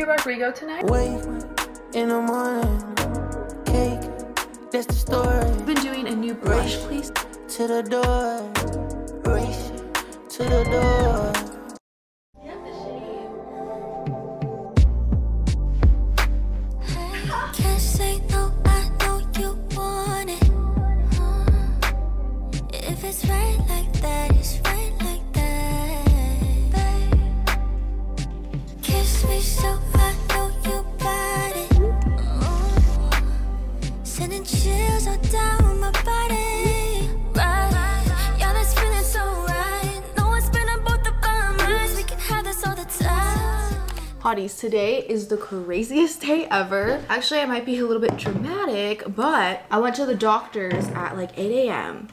Olivia Rodrigo tonight. Wake in the morning, cake, that's the story. I've been doing a new brush, please. To the door, race to the door. Can't say no, I know you want it. If it's right like that, it's right like that. Kiss me so I know you got it. Sending chills all down my body. Right, yeah, this feeling so right. No one's been on both of our minds. We can have this all the time. Hotties, today is the craziest day ever. Actually, I might be a little bit dramatic, but I went to the doctor's at like 8 a.m.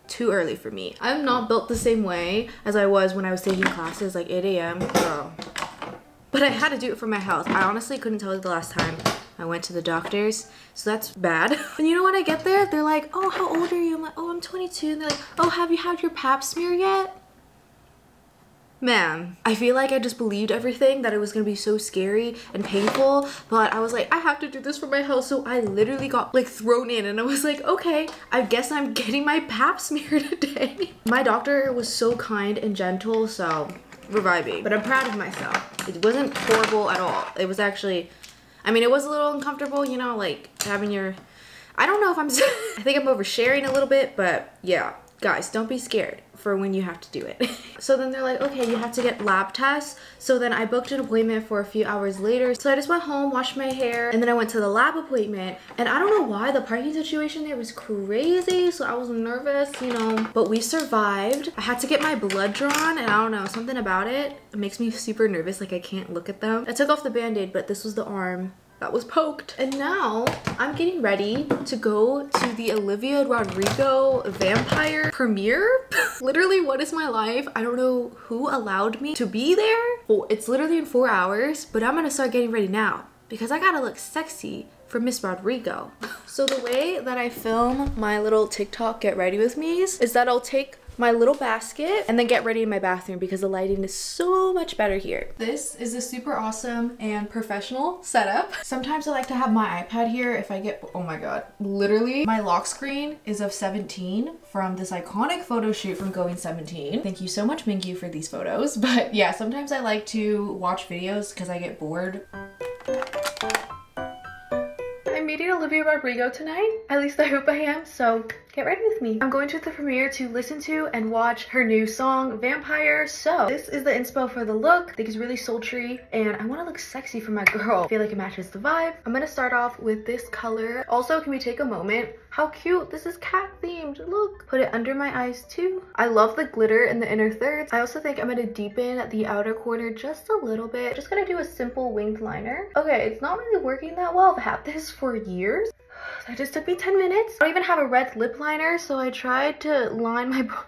Too early for me. I'm not built the same way as I was when I was taking classes, like 8 a.m. girl. But I had to do it for my health. I honestly couldn't tell you the last time I went to the doctor's, so that's bad. And you know, when I get there, they're like, oh, how old are you? I'm like, oh, I'm 22. And they're like, oh, have you had your pap smear yet? Man, I feel like I just believed everything, that it was gonna be so scary and painful, but I was like, I have to do this for my health, so I literally got like thrown in and I was like, okay, I guess I'm getting my pap smear today. My doctor was so kind and gentle, so we're vibing. But I'm proud of myself. It wasn't horrible at all. It was actually, I mean, it was a little uncomfortable, you know, like having your, I don't know if I'm, I think I'm oversharing a little bit, but yeah. Guys, don't be scared for when you have to do it. So then they're like, okay, you have to get lab tests. So then I booked an appointment for a few hours later. So I just went home, washed my hair, and then I went to the lab appointment. And I don't know why, the parking situation there was crazy. So I was nervous, you know, but we survived. I had to get my blood drawn, and I don't know, something about it makes me super nervous. Like I can't look at them. I took off the band-aid, but this was the arm that was poked. And now I'm getting ready to go to the Olivia Rodrigo Vampire premiere. Literally, what is my life? I don't know who allowed me to be there. Oh, it's literally in 4 hours, but I'm gonna start getting ready now because I gotta look sexy for Miss Rodrigo. So the way that I film my little TikTok get ready with me's is that I'll take my little basket and then get ready in my bathroom because the lighting is so much better here. This is a super awesome and professional setup. Sometimes I like to have my iPad here if I get, oh my god, literally my lock screen is of 17 from this iconic photo shoot from Going 17. Thank you so much, Mingyu, for these photos. But yeah, sometimes I like to watch videos because I get bored. I'm meeting Olivia Rodrigo tonight. At least I hope I am, so get ready with me. I'm going to the premiere to listen to and watch her new song, Vampire. So this is the inspo for the look. I think it's really sultry and I want to look sexy for my girl. I feel like it matches the vibe. I'm gonna start off with this color. Also, can we take a moment? How cute, this is cat themed, look. Put it under my eyes too. I love the glitter in the inner thirds. I also think I'm gonna deepen the outer corner just a little bit. Just gonna do a simple winged liner. Okay, it's not really working that well. I've had this for years. That just took me 10 minutes. I don't even have a red lip liner, so I tried to line my bone.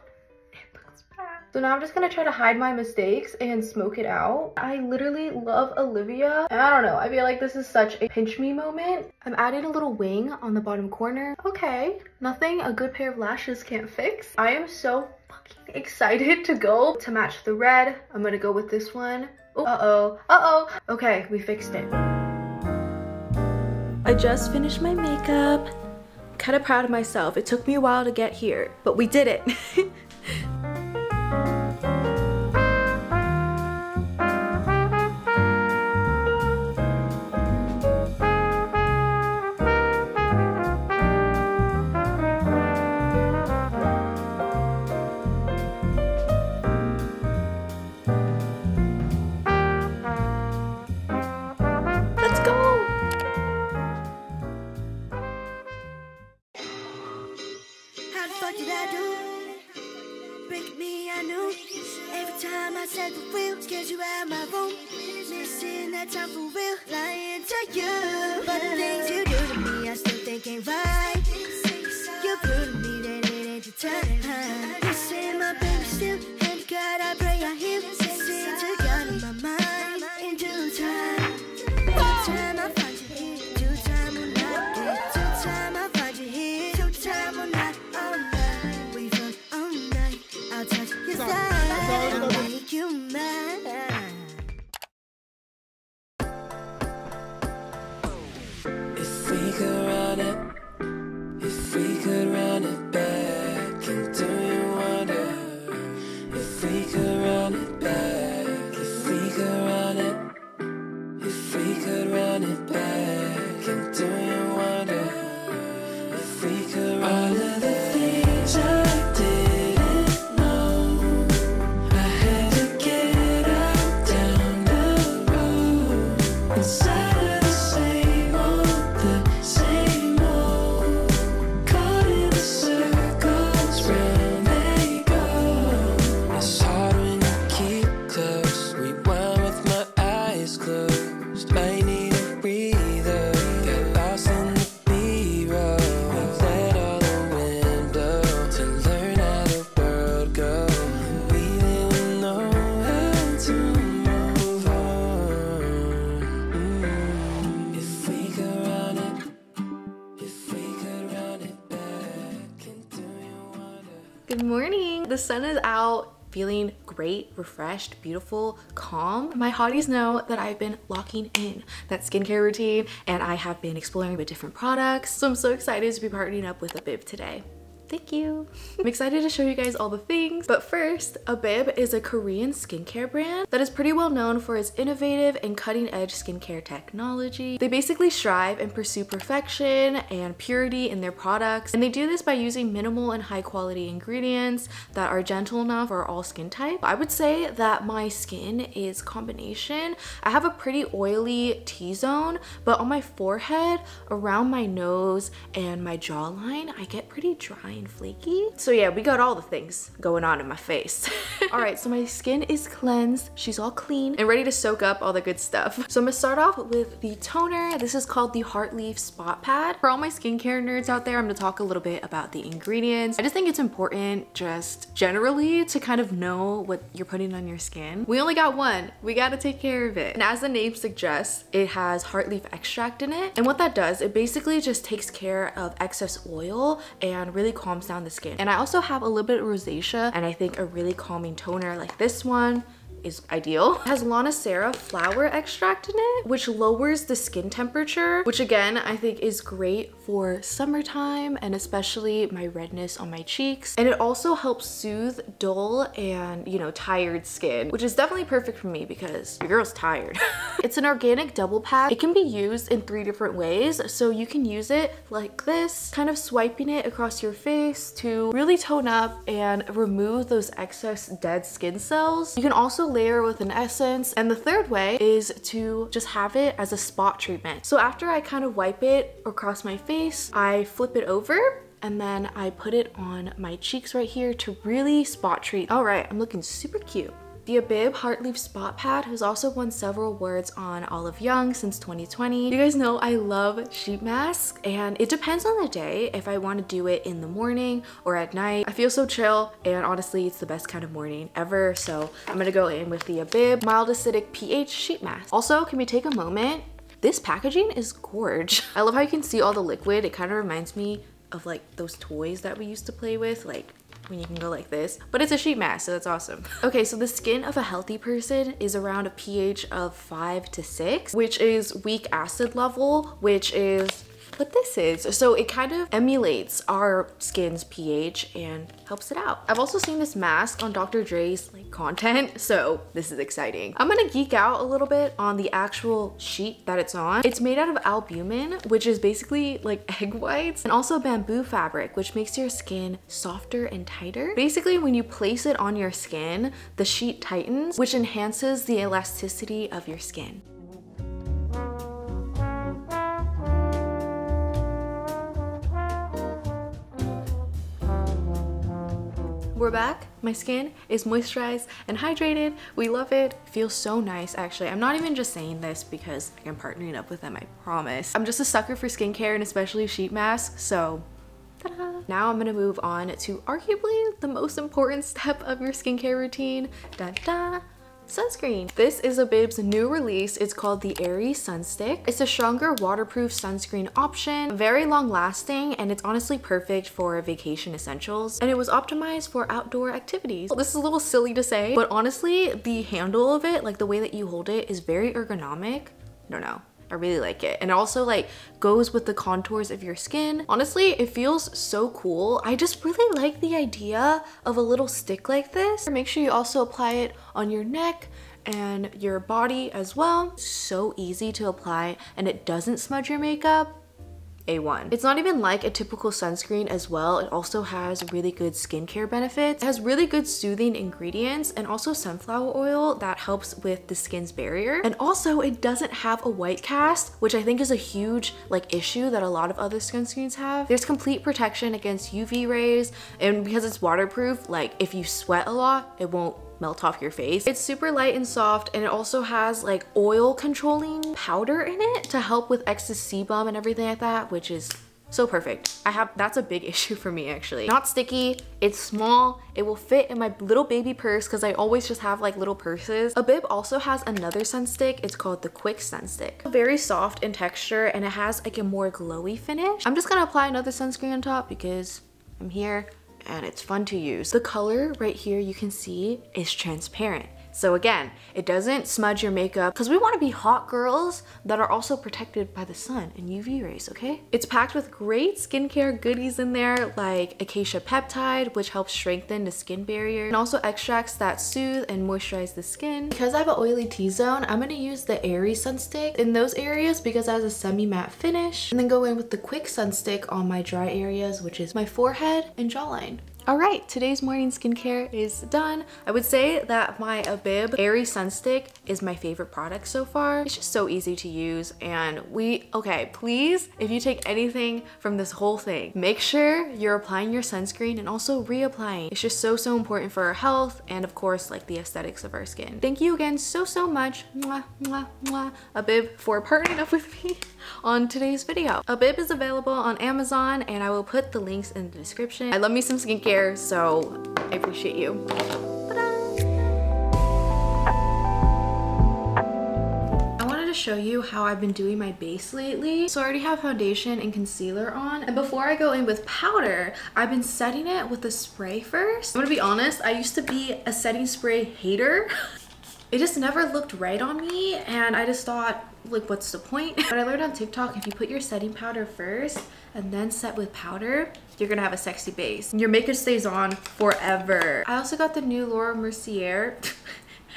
It looks bad. So now I'm just gonna try to hide my mistakes and smoke it out. I literally love Olivia. And I don't know, I feel like this is such a pinch me moment. I'm adding a little wing on the bottom corner. Okay, nothing a good pair of lashes can't fix. I am so fucking excited to go to match the red. I'm gonna go with this one. Oh, uh-oh, uh-oh. Okay, we fixed it. I just finished my makeup. I'm kind of proud of myself. It took me a while to get here, but we did it. Let's go. How the fuck did I do? Break me, I knew. Every time I said the real, scared you out my room. Missing that time for real, lying to you. But the things you do to me, I still think ain't right. You're rude to me, then it ain't your time. Missing my baby still, and God, I pray I heal. Sing to God in my mind, in due time. Every time I find you here, due time will not get. Due time I find you here, due time will not. All night, we fuck all night. I'll touch your side, I'll make you mad. Good morning. The sun is out. Feeling great, refreshed, beautiful, calm. My hotties know that I've been locking in that skincare routine and I have been exploring with different products. So I'm so excited to be partnering up with Abib today. Thank you. I'm excited to show you guys all the things. But first, Abib is a Korean skincare brand that is pretty well known for its innovative and cutting-edge skincare technology. They basically strive and pursue perfection and purity in their products, and they do this by using minimal and high-quality ingredients that are gentle enough for all skin types. I would say that my skin is combination. I have a pretty oily T-zone, but on my forehead, around my nose, and my jawline, I get pretty dry and flaky. So yeah, we got all the things going on in my face. All right, so my skin is cleansed. She's all clean and ready to soak up all the good stuff. So I'm gonna start off with the toner. This is called the Heartleaf Spot Pad. For all my skincare nerds out there, I'm gonna talk a little bit about the ingredients. I just think it's important just generally to kind of know what you're putting on your skin. We only got one. We gotta take care of it. And as the name suggests, it has heartleaf extract in it. And what that does, it basically just takes care of excess oil and really calms down the skin. And I also have a little bit of rosacea, and I think a really calming toner like this one is ideal. It has Lonicera flower extract in it, which lowers the skin temperature, which again, I think is great for summertime and especially my redness on my cheeks. And it also helps soothe dull and, you know, tired skin, which is definitely perfect for me because your girl's tired. It's an organic double pack. It can be used in 3 different ways. So you can use it like this, kind of swiping it across your face to really tone up and remove those excess dead skin cells. You can also layer with an essence, and the third way is to just have it as a spot treatment. So after I kind of wipe it across my face, I flip it over and then I put it on my cheeks right here to really spot treat. All right, I'm looking super cute. The Abib Heartleaf Spot Pad has also won several awards on Olive Young since 2020. You guys know I love sheet masks, and it depends on the day if I want to do it in the morning or at night. I feel so chill, and honestly, it's the best kind of morning ever. So I'm gonna go in with the Abib Mild Acidic pH Sheet Mask. Also, can we take a moment? This packaging is gorge. I love how you can see all the liquid. It kind of reminds me of like those toys that we used to play with, like when you can go like this, but it's a sheet mask, so that's awesome. Okay, so the skin of a healthy person is around a pH of 5 to 6, which is weak acid level, which is what this is. So it kind of emulates our skin's pH and helps it out. I've also seen this mask on Dr. Dre's like content, so this is exciting. I'm gonna geek out a little bit on the actual sheet that it's on. It's made out of albumin, which is basically like egg whites, and also bamboo fabric, which makes your skin softer and tighter. Basically, when you place it on your skin, the sheet tightens, which enhances the elasticity of your skin. We're back. My skin is moisturized and hydrated. We love it. Feels so nice, actually. I'm not even just saying this because I'm partnering up with them, I promise. I'm just a sucker for skincare and especially sheet masks, so ta-da. Now I'm gonna move on to arguably the most important step of your skincare routine. Da-da. Sunscreen. This is Abib's new release. It's called the Airy Sun Stick. It's a stronger waterproof sunscreen option, very long lasting, and it's honestly perfect for vacation essentials. And it was optimized for outdoor activities. Well, this is a little silly to say, but honestly, the handle of it, like the way that you hold it, is very ergonomic. I don't know. I really like it. And it also like goes with the contours of your skin. Honestly, it feels so cool. I just really like the idea of a little stick like this. Make sure you also apply it on your neck and your body as well. So easy to apply, and it doesn't smudge your makeup. A1. It's not even like a typical sunscreen as well. It also has really good skincare benefits. It has really good soothing ingredients and also sunflower oil that helps with the skin's barrier. And also it doesn't have a white cast, which I think is a huge like issue that a lot of other sunscreens have. There's complete protection against UV rays, and because it's waterproof, like if you sweat a lot, it won't melt off your face. It's super light and soft, and it also has like oil controlling powder in it to help with excess sebum and everything like that, which is so perfect. That's a big issue for me actually. Not sticky, it's small, it will fit in my little baby purse because I always just have like little purses. Abib also has another sun stick. It's called the Quick Sun Stick. Very soft in texture, and it has like a more glowy finish. I'm just gonna apply another sunscreen on top because I'm here and it's fun to use. The color right here you can see is transparent. So again, it doesn't smudge your makeup because we want to be hot girls that are also protected by the sun and UV rays, okay? It's packed with great skincare goodies in there like Acacia Peptide, which helps strengthen the skin barrier, and also extracts that soothe and moisturize the skin. Because I have an oily T-zone, I'm going to use the Airy Sunstick in those areas because it has a semi-matte finish, and then go in with the Quick Sunstick on my dry areas, which is my forehead and jawline. All right, today's morning skincare is done. I would say that my Abib Airy Sunstick is my favorite product so far. It's just so easy to use, and okay, please, if you take anything from this whole thing, make sure you're applying your sunscreen and also reapplying. It's just so important for our health and of course like the aesthetics of our skin. Thank you again so much, mwah, mwah, mwah, Abib, for partnering up with me on today's video. Abib is available on Amazon and I will put the links in the description. I love me some skincare, so I appreciate you. I wanted to show you how I've been doing my base lately. So I already have foundation and concealer on, and before I go in with powder, I've been setting it with a spray first. I'm gonna be honest, I used to be a setting spray hater. It just never looked right on me, and I just thought, like, what's the point? But I learned on TikTok, if you put your setting powder first and then set with powder, you're gonna have a sexy base. Your makeup stays on forever. I also got the new Laura Mercier.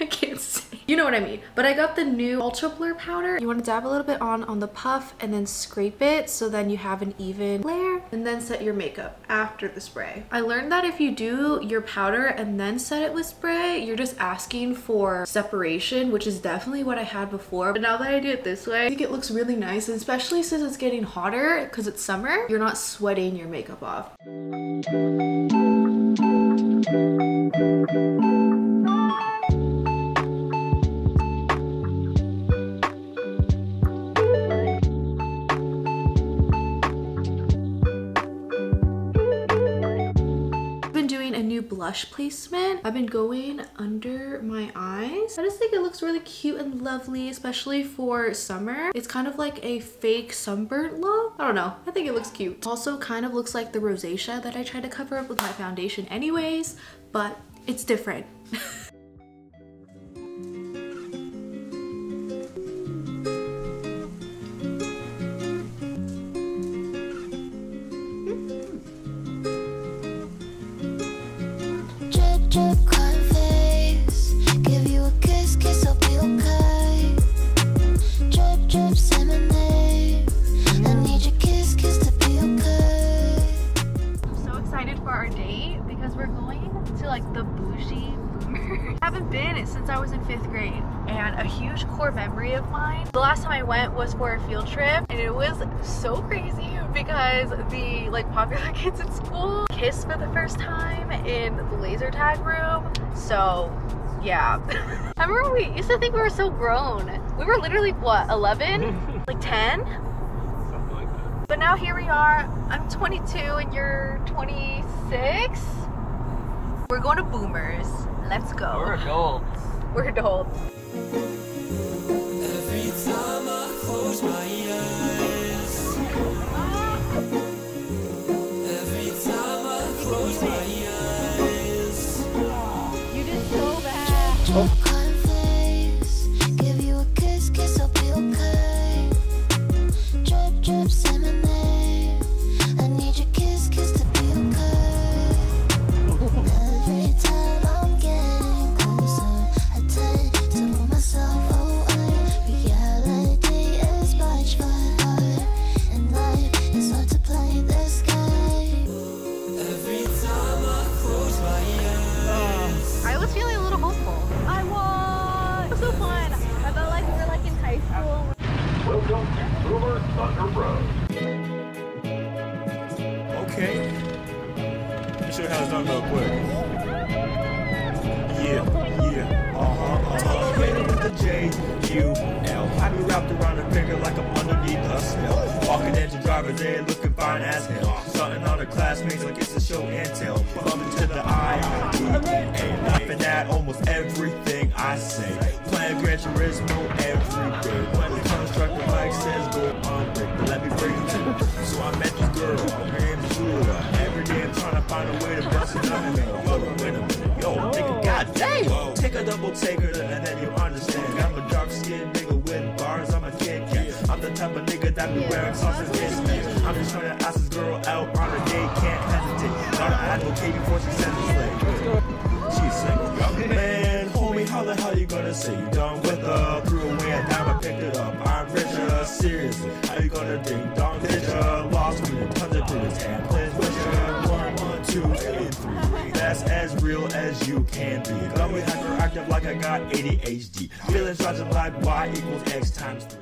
I can't say. You know what I mean. But I got the new Ultra Blur powder. You want to dab a little bit on the puff and then scrape it so then you have an even layer, and then set your makeup after the spray. I learned that if you do your powder and then set it with spray, you're just asking for separation, which is definitely what I had before. But now that I do it this way, I think it looks really nice, and especially since it's getting hotter because it's summer, you're not sweating your makeup off. Blush placement. I've been going under my eyes. I just think it looks really cute and lovely, especially for summer. It's kind of like a fake sunburnt look. I don't know. I think it looks cute. Also kind of looks like the rosacea that I try to cover up with my foundation anyways, but it's different. Since I was in 5th grade, and a huge core memory of mine, the last time I went was for a field trip, and it was so crazy because the popular kids in school kissed for the first time in the laser tag room. So yeah. I remember we used to think we were so grown. We were literally what, 11? Like 10? Something like that. But now here we are. I'm 22 and you're 26. We're going to Boomers. Let's go. We're adults. We're adults. Every time I close my eyes, every time I close my eyes, You did so bad. Give you a kiss, kiss, I'll be okay. Drip, drip, lemonade. I need your kiss, kiss to be okay. Every time I'm getting closer, I tend to pull myself away. Reality is much harder, and life is hard to play this game. every time I close my eyes. I was feeling a little hopeful. I won! It was so fun. I felt like we were like in high school. Welcome to Boomer Thunder Road. Okay. Let me show you how it's done real quick. Hit it with the J-U-L. I be wrapped around the finger like I'm underneath a spell. Walking into driver's ed looking fine as hell. Starting on the classmates like it's a show and tell. Bumping to the I-D-A. Laughing at almost everything I say. Playing Gran Turismo every day. When the constructor Mike says go on break, let me bring it to you. So I met this girl, her name is Julia. Every day I'm trying to find a way to bust go take her there and then you understand. I'm a dark skinned nigga with bars, I'm a Kit Kat. I'm the type of nigga that be wearing sauce and mismatch. I'm just trying to ask this girl out on a date, can't hesitate. Gotta advocate before she sends a slave. She's single, man, homie, how the hell you gonna say you done with her? Threw away a dime, I picked it up, I'm richer, seriously. How you gonna ding dong picture? Lost me in tons of dudes and plays with you. 1, 2, and 3. That's as real as you can be. Got me hyperactive like I got ADHD. Feeling shots of like Y equals X times 3.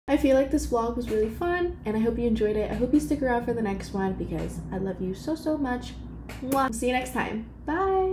I feel like this vlog was really fun and I hope you enjoyed it. I hope you stick around for the next one because I love you so much. Mwah. See you next time. Bye.